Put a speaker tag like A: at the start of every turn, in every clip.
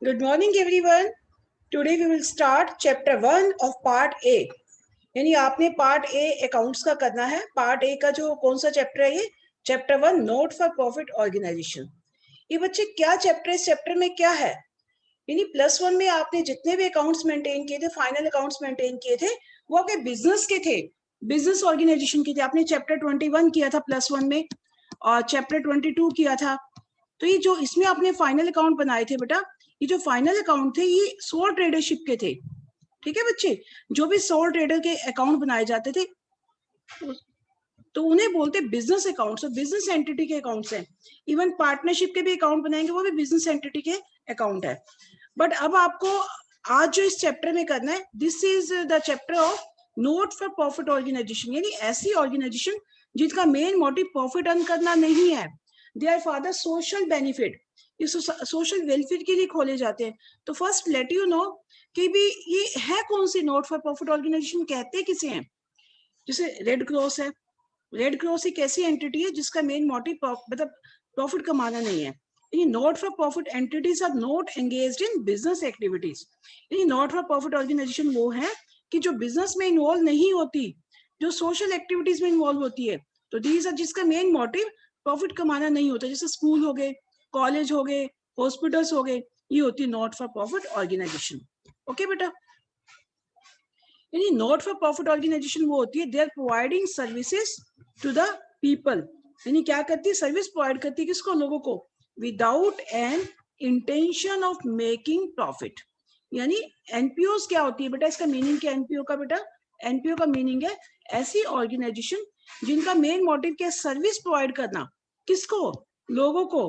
A: Good morning everyone. Today we will start chapter 1 of part A. यानी आपने part A accounts का करना है. पार्ट ए का जो कौन सा चैप्टर है, ये chapter 1 note for profit organisation. ये बच्चे क्या चैप्टर, इस चैप्टर में क्या है? यानी +1 में आपने जितने भी अकाउंट्स मेंटेन किए थे, फाइनल अकाउंट्स मेंटेन किए थे, वो आपके बिजनेस के थे, बिजनेस ऑर्गेनाइजेशन के थे. आपने चैप्टर 21 किया था +1 में और चैप्टर 22 किया था. तो ये जो इसमें आपने फाइनल अकाउंट बनाए थे बेटा, ये जो फाइनल अकाउंट थे ये सोल ट्रेडरशिप के थे. ठीक है बच्चे, जो भी सोल ट्रेडर के अकाउंट बनाए जाते थे तो उन्हें बोलते बिजनेस अकाउंट्स. और बिजनेस एंटिटी के अकाउंट्स हैं. इवन पार्टनरशिप के भी अकाउंट बनाएंगे, वो भी बिजनेस एंटिटी के अकाउंट है. बट अब आपको आज जो इस चैप्टर में करना है, this is the chapter of note for profit organisation. यानी ऐसी ऑर्गेनाइजेशन जिनका मेन मोटिव प्रॉफिट अर्न करना नहीं है, they are for the social benefit, ये सोशल वेलफेयर के लिए खोले जाते हैं. तो फर्स्ट लेट यू नो कि भी ये है कौन सी नोट फॉर प्रॉफिट ऑर्गेनाइजेशन, कहते किसे हैं. जैसे रेड क्रॉस है. रेड क्रॉस एक ऐसी एंटिटी है जिसका मेन मोटिव मतलब प्रॉफिट कमाना नहीं है. Not for profit entities are not engaged in business activities. Not for profit organisation वो है कि जो बिजनेस में इन्वॉल्व नहीं होती, जो सोशल एक्टिविटीज में इन्वॉल्व होती है. तो दीज आर जिसका मेन मोटिव प्रॉफिट कमाना नहीं होता, जैसे स्कूल हो गए, कॉलेज हो गए, हॉस्पिटल्स हो गए, ये होती है not for profit organisation. Okay बेटा. यानी नॉट फॉर प्रॉफिट ऑर्गेनाइजेशन वो होती है, they are providing services to the people. यानी क्या करती है, सर्विस प्रोवाइड करती है किसको, लोगों को, without an intention of making profit. यानी एनपीओ क्या होती है बेटा, इसका मीनिंग क्या एनपीओ का बेटा? एनपीओ का मीनिंग है ऐसी ऑर्गेनाइजेशन जिनका मेन मोटिव क्या है, सर्विस प्रोवाइड करना. किसको? लोगों को.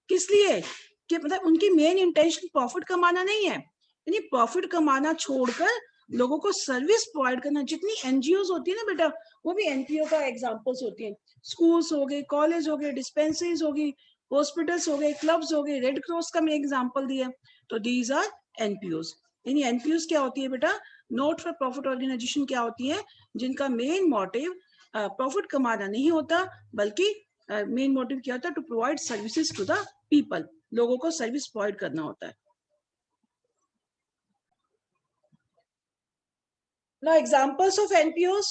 A: किस लिए? कि मतलब उनकी मेन इंटेंशन प्रॉफिट कमाना नहीं है. यानी प्रॉफिट कमाना छोड़कर लोगों को सर्विस प्रोवाइड करना. जितनी एनजीओ होती है ना बेटा, वो भी एनपीओ का एग्जांपल्स होती हैं. स्कूल्स हो गए, कॉलेज हो गए, डिस्पेंसरीज हो गई, हॉस्पिटल्स हो गए, क्लब्स हो गए, रेड क्रॉस का मैं एग्जांपल दिया. तो दीज आर एनपीओज. यानी एनपीओज क्या होती है बेटा, नॉट फॉर प्रॉफिट ऑर्गेनाइजेशन क्या होती है, जिनका मेन मोटिव प्रॉफिट कमाना नहीं होता, बल्कि मेन मोटिव क्या होता है, to provide services to the people. लोगों को सर्विस प्रोवाइड करना होता है. Now examples of NPOs,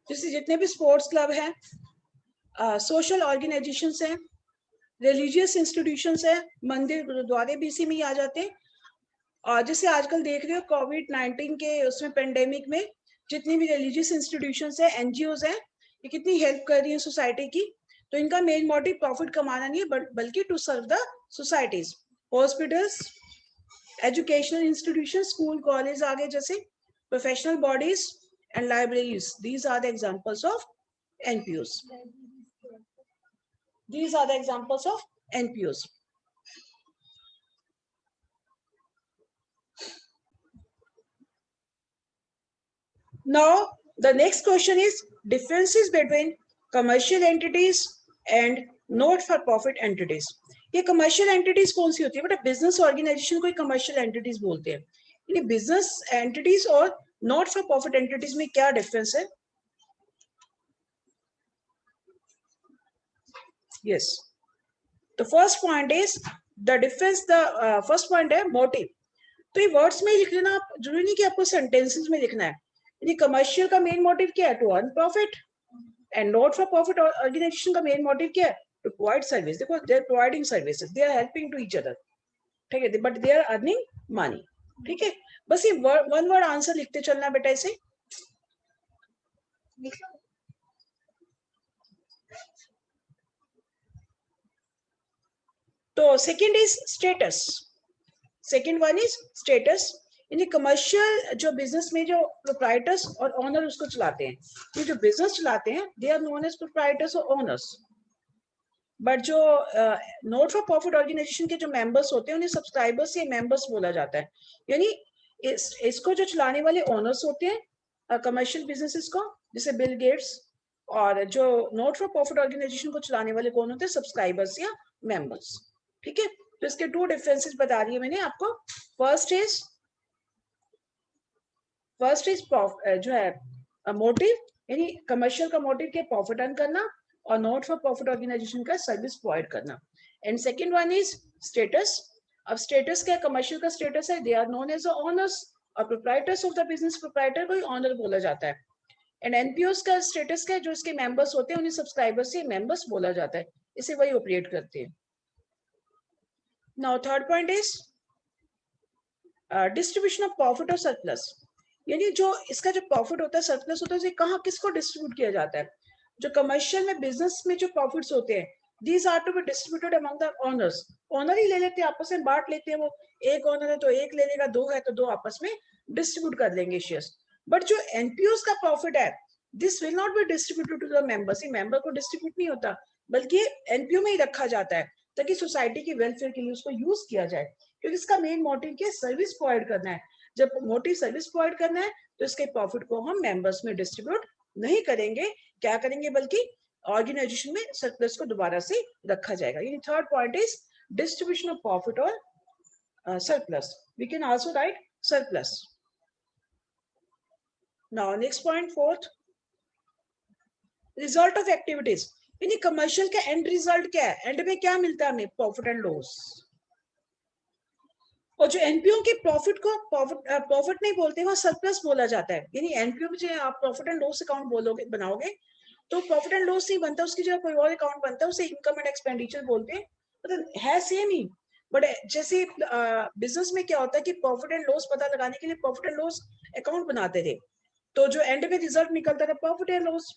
A: जैसे जितने भी स्पोर्ट्स क्लब हैं, सोशल ऑर्गेनाइजेशंस हैं, रिलीजियस इंस्टीट्यूशंस हैं, मंदिर गुरुद्वारे भी इसी में ही आ जाते हैं. और जैसे आजकल देख रहे हो कोविड-19 के उसमें पेंडेमिक में जितनी भी रिलीजियस इंस्टीट्यूशंस हैं, एनजीओज हैं, ये कितनी हेल्प कर रही है सोसाइटी की. तो इनका मेन मोटिव प्रॉफिट कमाना नहीं है, बल्कि to serve the societies. Hospitals, educational institution, school college आगे जैसे, professional bodies and libraries, these are the examples of NPOs. These are the examples of NPOs. Now the next question is differences between commercial entities and not for profit entities. ये commercial entities कौन सी होती है बेटा? Business organisation को commercial entities बोलते हैं. यानी business entities और नॉट फॉर प्रॉफिट एंटिटीज में क्या डिफरेंस है? Yes. The first point is the difference. The first point है motive. तो ये वर्ड्स में लिख लेना, आप जरूरी नहीं कि आपको सेंटेंसेस में लिखना है. यानी कमर्शियल का मेन मोटिव क्या है, to earn profit. And not for profit organisation का मेन मोटिव क्या है, टू प्रोवाइड सर्विस. देखो they are providing services, they are helping to each other. ठीक है, but they are earning money. ठीक है, बस ये वन वर्ड आंसर लिखते चलना बेटा इसे. तो second is status. Second one is status. यानी कमर्शियल जो बिजनेस में जो प्रोप्राइटर्स और ओनर उसको चलाते हैं, ये जो बिजनेस चलाते हैं, they are known as proprietors और ओनर्स. बट जो नॉट फॉर प्रॉफिट ऑर्गेनाइजेशन के जो मेंबर्स होते हैं, उन्हें सब्सक्राइबर्स या मेंबर्स बोला जाता है. यानी इसको जो चलाने वाले ओनर्स होते हैं कमर्शियल बिजनेसेस को, जैसे बिल गेट्स. और जो नॉट फॉर प्रॉफिट ऑर्गेनाइजेशन को चलाने वाले कौन होते हैं, सब्सक्राइबर्स या मेंबर्स. ठीक है, तो इसके 2 डिफरेंसेस बता रही है मैंने आपको. फर्स्ट इज जो है मोटिव, यानी कमर्शियल का मोटिव क्या, प्रॉफिट अर्न करना, और नॉट फॉर प्रॉफिट ऑर्गेनाइजेशन का सर्विस प्रोवाइड करना. And second one is status. अब स्टेटस क्या है, कमर्शियल का स्टेटस है, they are known as owners और proprietors of the business, proprietor को ऑनर बोला जाता है। एंड एनपीओस का स्टेटस क्या है, जो इसके मेंबर्स होते हैं उन्हें सब्सक्राइबर्स से मेंबर्स बोला जाता है, इसे वही ऑपरेट करते हैं। Now third point is distribution of profit और सरप्लस, यानी जो इसका जो प्रॉफिट होता है, सरप्लस होता है, उसे कहाँ किसको डिस्ट्रीब्यूट किया जाता है। जो कमर्शियल में बिजनेस में जो प्रॉफिट्स होते हैं, these are to be distributed among the owners, owner ही ले लेते हैं, आपस में बांट लेते हैं, वो एक ओनर है तो एक ले लेगा, दो है तो दो आपस में डिस्ट्रीब्यूट कर लेंगे शेयर्स। बट जो एनपीओस का प्रॉफिट है, this will not be distributed to the members, ये मेंबर को डिस्ट्रीब्यूट नहीं होता, बल्कि एनपीओ में ही रखा जाता है ताकि सोसाइटी की वेलफेयर के लिए उसको यूज किया जाए, क्योंकि इसका मेन मोटिव क्या है, सर्विस प्रोवाइड करना है। जब मोटिव सर्विस प्रोवाइड करना है तो इसके प्रॉफिट को हम मेंबर्स में डिस्ट्रीब्यूट नहीं करेंगे, क्या करेंगे, बल्कि ऑर्गेनाइजेशन में सरप्लस को दोबारा से रखा जाएगा। यानी third point is distribution of profit और surplus, we can also write surplus. Now next point fourth, result of activities, यानी कमर्शियल का एंड रिजल्ट क्या है, एंड में क्या मिलता है हमें, प्रॉफिट एंड लॉस। और जो एनपीओ के प्रॉफिट को प्रॉफिट नहीं बोलते, वहां सरप्लस बोला जाता है। यानी एनपीओ में जो आप प्रॉफिट एंड लॉस अकाउंट बोलोगे, बनाओगे, तो प्रॉफिट एंड लॉस नहीं बनता, उसकी जगह कोई और अकाउंट बनता है, उसे इनकम एंड एक्सपेंडिचर बोलते हैं, मतलब है सेम ही। बट जैसे बिजनेस में क्या होता है कि प्रॉफिट एंड लॉस पता लगाने के लिए प्रॉफिट एंड लॉस अकाउंट बनाते थे, तो जो एंड में रिजल्ट निकलता था profit and loss.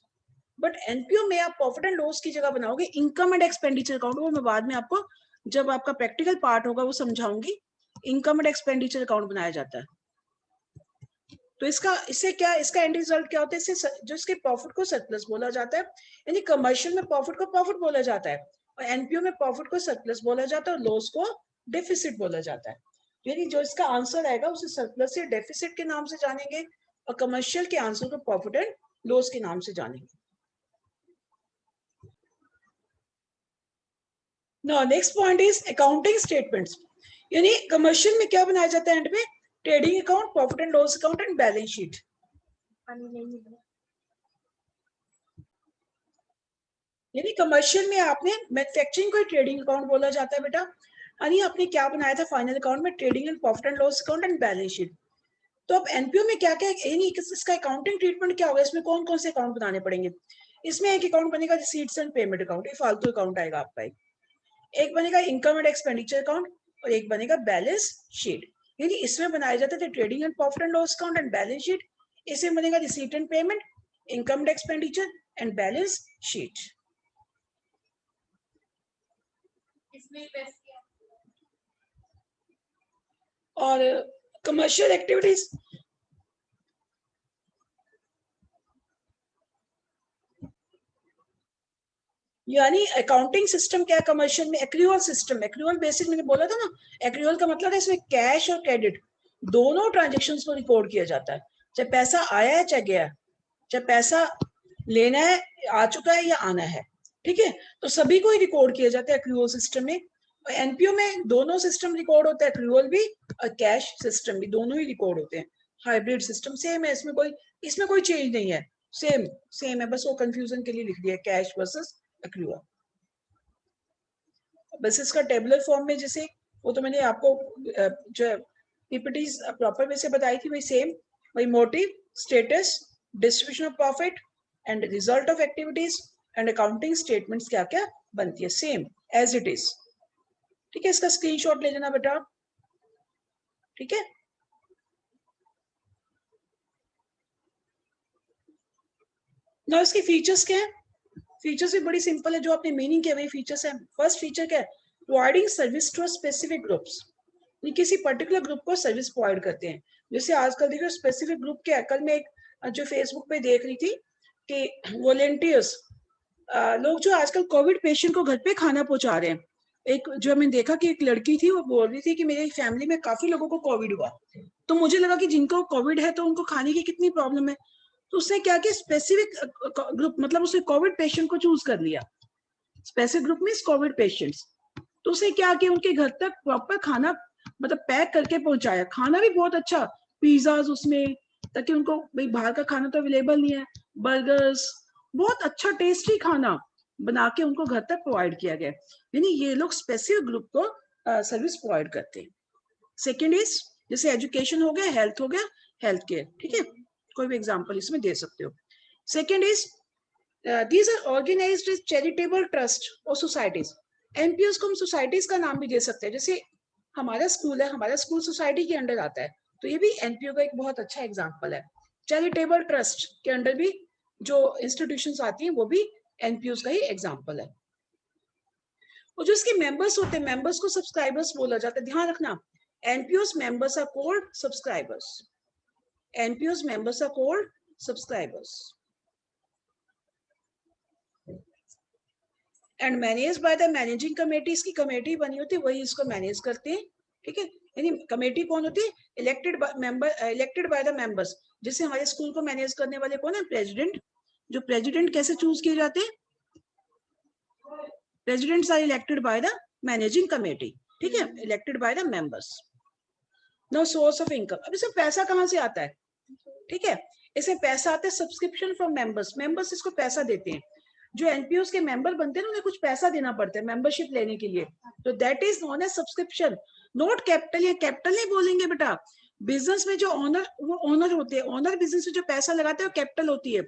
A: But NPO में आप प्रॉफिट एंड लॉस की जगह बनाओगे इनकम एंड एक्सपेंडिचर अकाउंट, वो मैं बाद में आपको जब आपका प्रैक्टिकल पार्ट होगा वो समझाऊंगी, इनकम एंड एक्सपेंडिचर अकाउंट बनाया जाता है। तो इससे क्या, इसका एंड रिजल्ट क्या होता है, इससे जो इसके प्रॉफिट को सरप्लस बोला जाता है, यानी कमर्शियल में प्रॉफिट को प्रॉफिट बोला जाता है, और एनपीओ में प्रॉफिट को सरप्लस बोला जाता है, और लॉस को डेफिसिट बोला जाता है। यानी जो इसका आंसर आएगा उसे सरप्लस या डेफिसिट के नाम से जानेंगे, और कमर्शियल के आंसर को प्रॉफिट एंड लॉस के नाम से जानेंगे। Now next point is accounting statements, यानी कमर्शियल में क्या बनाया जाता है एंड में, trading account, profit and loss account and balance sheet. यानी कमर्शियल में आपने मैन्युफैक्चरिंग को ट्रेडिंग अकाउंट बोला जाता है बेटा, यानी आपने क्या बनाया था फाइनल अकाउंट में, trading and profit and loss account and balance sheet. तो अब एनपीओ में क्या क्या, यानी इसका अकाउंटिंग ट्रीटमेंट क्या होगा, इसमें कौन कौन से अकाउंट बनाने पड़ेंगे। इसमें एक अकाउंट बनेगा रिसीट्स एंड पेमेंट अकाउंट, ये फालतू अकाउंट आएगा आपका, एक बनेगा इनकम एंड एक्सपेंडिचर अकाउंट, और एक बनेगा बैलेंस शीट। यानी इसमें बनाए जाते थे trading and profit and loss account and balance sheet, इसमें बनेगा receipt and payment, income and expenditure and balance sheet. और कमर्शियल एक्टिविटीज, यानी अकाउंटिंग सिस्टम क्या है कमर्शियल में, एक्रूअल सिस्टम। एक्रूअल बेसिक मैंने बोला था ना, एक्रूअल का मतलब है इसमें कैश और क्रेडिट दोनों ट्रांजेक्शन्स को रिकॉर्ड किया जाता है, चाहे पैसा आया है चाहे गया, चाहे पैसा लेना है, आ चुका है या आना है, ठीक है, तो सभी को ही रिकॉर्ड किया जाता है एक्रूअल सिस्टम में। और एनपीओ में दोनों सिस्टम रिकॉर्ड होता है, एक्रूअल भी और कैश सिस्टम भी, दोनों ही रिकॉर्ड होते हैं। हाइब्रिड सिस्टम सेम है, इसमें कोई चेंज नहीं है, सेम है, बस वो कंफ्यूजन के लिए लिख दिया कैश वर्सेस एक्रूअल। बस इसका टेबुलर फॉर्म में जैसे, वो तो मैंने आपको जो पीपीटी प्रॉपर वे से बताई थी, वही सेम, वही motive, status, distribution of profit and result of activities and accounting statements क्या क्या बनती है, सेम एज इट इज। ठीक है, इसका स्क्रीनशॉट ले लेना बेटा, ठीक है। ना इसके फीचर्स क्या है, फीचर्स भी बड़ी सिंपल है, जो आपने मीनिंग किया वही फीचर्स है। फर्स्ट फीचर क्या है, providing service to specific groups, ये किसी पर्टिकुलर ग्रुप को सर्विस प्रोवाइड करते हैं। जैसे आजकल देखो स्पेसिफिक ग्रुप क्या है, कल मैं एक जो फेसबुक पे देख रही थी कि वॉलेंटियर्स लोग जो आजकल कोविड पेशेंट को घर पे खाना पहुंचा रहे हैं। एक जो मैंने देखा कि एक लड़की थी, वो बोल रही थी कि मेरी फैमिली में काफी लोगों को कोविड हुआ, तो मुझे लगा कि जिनको कोविड है तो उनको खाने की कितनी प्रॉब्लम है, तो उसने क्या किया, स्पेसिफिक ग्रुप, मतलब उसने कोविड पेशेंट को चूज कर लिया, स्पेसिफिक ग्रुप में कोविड पेशेंट्स। तो उसने क्या किया, उनके घर तक प्रॉपर खाना मतलब पैक करके पहुंचाया, खाना भी बहुत अच्छा, पिज्जाज उसमें, ताकि उनको भाई बाहर का खाना तो अवेलेबल नहीं है, बर्गर्स, बहुत अच्छा टेस्टी खाना बना के उनको घर तक प्रोवाइड किया गया। यानी ये लोग स्पेसिफिक ग्रुप को सर्विस प्रोवाइड करते हैं। सेकेंड इज जैसे एजुकेशन हो गया, हेल्थ हो गया, हेल्थ केयर, ठीक है, कोई भी एग्जांपल इसमें दे सकते हो। Second is these are organised as charitable trust और सोसाइटीज। एनपीओस को हम सोसाइटीज का नाम भी दे सकते हैं, जैसे हमारा स्कूल है, हमारा स्कूल सोसाइटी के अंडर आता है, तो ये भी एनपीओ का एक बहुत अच्छा एग्जाम्पल है। चैरिटेबल ट्रस्ट के अंडर भी जो इंस्टीट्यूशंस आती हैं वो भी एनपीओस का ही एग्जाम्पल है। और जो इसके मेंबर्स होते हैं, मेंबर्स को सब्सक्राइबर्स बोला जाता है, ध्यान रखना, NPOs members are called subscribers, NPOs members are called subscribers and manage by the managing committee. इसकी कमेटी बनी होती है, वही इसको मैनेज करते हैं, ठीक है। यानी कमेटी कौन होती है? Elected by the members. जैसे हमारे स्कूल को मैनेज करने वाले कौन है? प्रेसिडेंट। जो प्रेसिडेंट कैसे चूज किए जाते हैं? Presidents are elected by the managing committee, ठीक है, elected by the members. No source of income, अब इसमें पैसा कहाँ से आता है? ठीक है, इसमें पैसा आता है सब्सक्रिप्शन फ्रॉम मेंबर्स, मेंबर्स इसको पैसा देते हैं। जो एनपीओस के मेंबर बनते हैं उन्हें कुछ पैसा देना पड़ता है मेंबरशिप लेने के लिए, तो that is known as subscription, not capital. ये कैपिटल नहीं बोलेंगे बेटा, बिजनेस में जो ऑनर, वो ऑनर होते हैं, ऑनर बिजनेस में जो पैसा लगाते हैं वो कैपिटल होती है।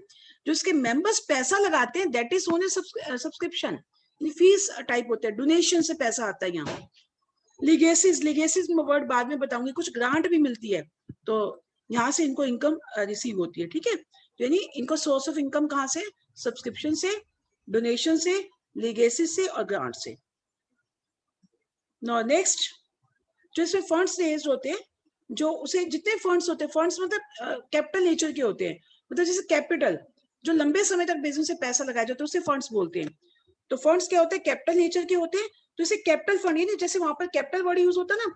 A: जो इसके मेंबर्स पैसा लगाते हैं that is known as subscription, fees type होते हैं, डोनेशन से पैसा आता है यहाँ। लिगेसीज, लिगेसीज में वर्ड बाद में बताऊंगी, कुछ ग्रांट भी मिलती है, तो यहाँ से इनको इनकम रिसीव होती है, ठीक है। यानी इनको सोर्स ऑफ इनकम कहाँ से? सब्सक्रिप्शन से, डोनेशन से, लीगेसी से और ग्रांट से। नो नेक्स्ट, जो इसमें फंड्स रेज होते हैं, जो उसे जितने फंड्स होते हैं, फंड्स मतलब कैपिटल नेचर के होते हैं, मतलब जैसे कैपिटल जो लंबे समय तक बिजनेस से पैसा लगाया जाता है उसे फंड्स बोलते हैं। तो फंड्स क्या होते हैं? कैपिटल नेचर के होते हैं, तो इसे कैपिटल फंड, नहीं जैसे वहां पर कैपिटल वर्ड यूज होता है ना,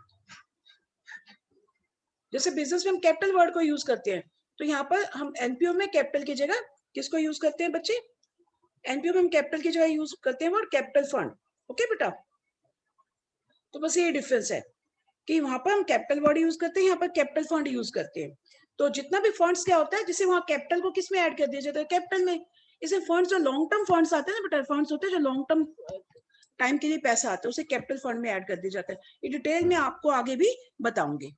A: जैसे बिजनेस में हम कैपिटल वर्ड को यूज करते हैं, तो यहाँ पर हम एनपीओ में कैपिटल की जगह किसको यूज करते हैं बच्चे? एनपीओ में हम कैपिटल की जगह यूज करते हैं वर्ड कैपिटल फंड, ओके बेटा। तो बस ये डिफरेंस है कि वहां पर हम कैपिटल वर्ड यूज करते हैं, यहाँ पर कैपिटल फंड यूज करते हैं। तो जितना भी फंड्स क्या होता है, जैसे वहां कैपिटल को किस में ऐड कर दिया जाता है? कैपिटल में। इसे फंड्स जो लॉन्ग टर्म फंड्स आते हैं ना बेटा, फंड्स होते हैं जो लॉन्ग टर्म टाइम के लिए पैसा आता है, उसे कैपिटल फंड में ऐड कर दिया जाता है। ये डिटेल में आपको आगे भी बताऊंगी।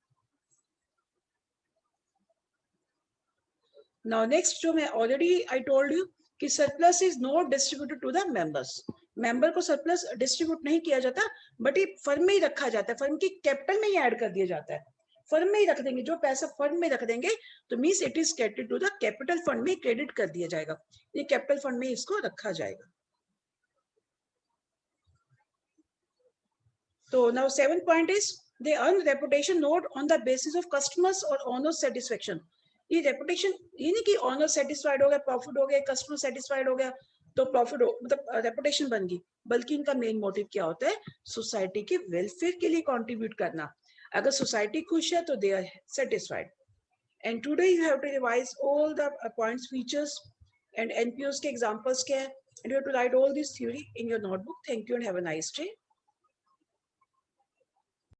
A: Now next, जो मैं already I told you कि surplus is not distributed to the members. Member को सरप्लस डिस्ट्रीब्यूट नहीं किया जाता, बट ये फर्म में ही रखा जाता है, फर्म की कैपिटल में ही ऐड कर दिया जाता है, फर्म में ही रख देंगे, जो पैसा फर्म में रख देंगे तो means it is credit to the capital fund में क्रेडिट कर दिया जाएगा, ये कैपिटल फंड में इसको रखा जाएगा। तो now 7th point is they earn reputation not on the basis of customers और ऑनर्स सेटिस्फेक्शन। ये रेपुटेशन ये नहीं कि ऑनर सेटिस्फाइड हो गया, प्रॉफिट हो गया, कस्टमर सेटिस्फाइड हो गया तो प्रॉफिट हो, मतलब रेपुटेशन बन गई, बल्कि इनका मेन मोटिव क्या होता है? सोसाइटी के वेलफेयर के लिए कंट्रीब्यूट करना। अगर सोसाइटी खुश है तो they are satisfied. And today you have to revise all the points, features and NPOs के एग्जांपल्स क्या है, and you have to write all this theory in your notebook. Thank you and have a nice day.